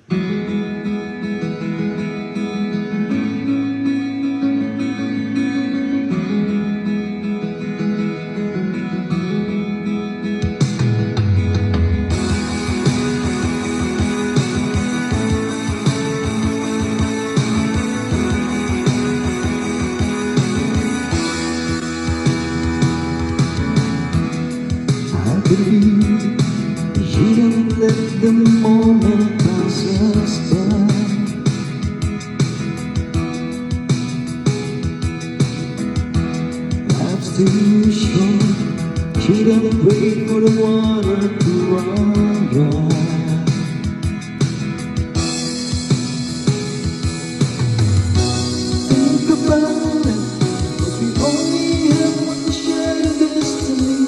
You don't let the moment pass us by. Life's too short. You don't wait for the water to run dry. Think about it, 'cause we only have one shared destiny.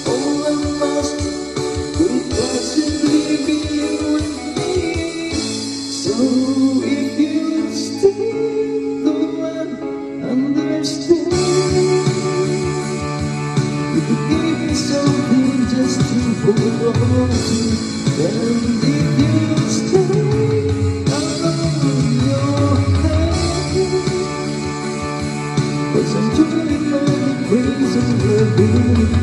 All I must could possibly be you and me. So if you still don't understand, you could give me something just to hold on to. And if you stay, I'll hold your hand, 'cause I'm doing all the crazy loving.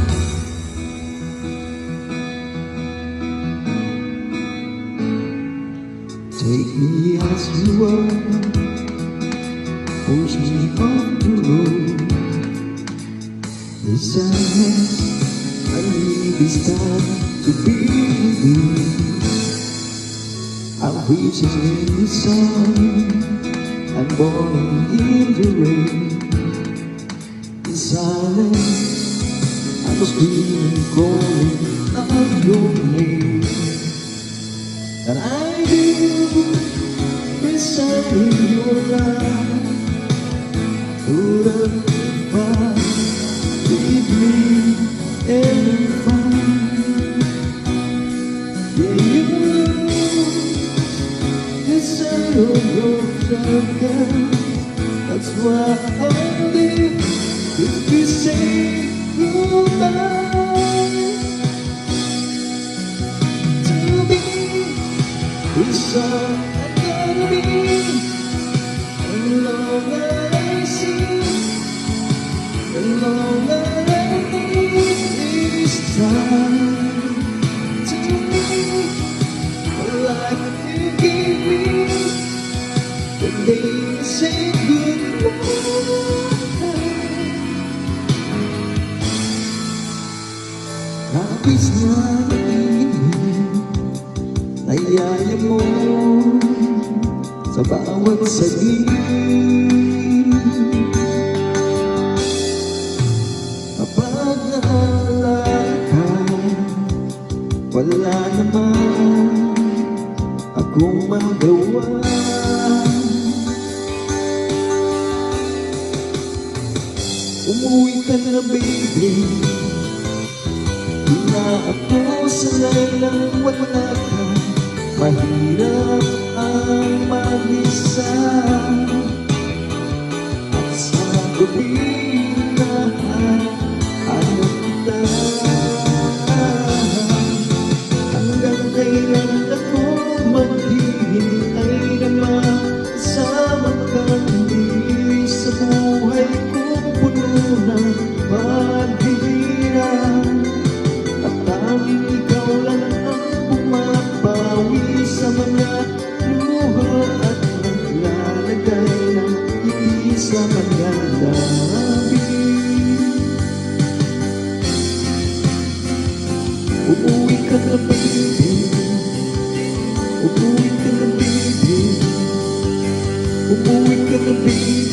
Take me as you are, push me off the road. The sadness, I need this time to be with you. I'm reaching in the sun, I'm born in the rain. In silence, I'm screaming, calling out your name. And I do beside your light. Put up the fire, leave me and find. Yeah, you know, inside of your darkness. That's why I'll live if you say goodbye. It's all I gotta be, and all that I see, and all that I need is time to me. Like you give me the day you say goodbye. Lapis na nayaya mo sa bawat saging. Kapag nakalakad, wala naman akong magawa. Umuwi ka na, baby, di na ako sanay lang wala ka. Mahirap ang mag-isa at sa gabi na ayaw kita. Hanggang kailan ako maghihintay na makasama ka muli sa buhay kong puno ng paghihirap. At tanging ikaw lang ang bumabawi sa mga luha at naglalagay ng ngiti sa mga labi. Umuwi ka na, baby, umuwi ka na, baby, umuwi ka na, baby.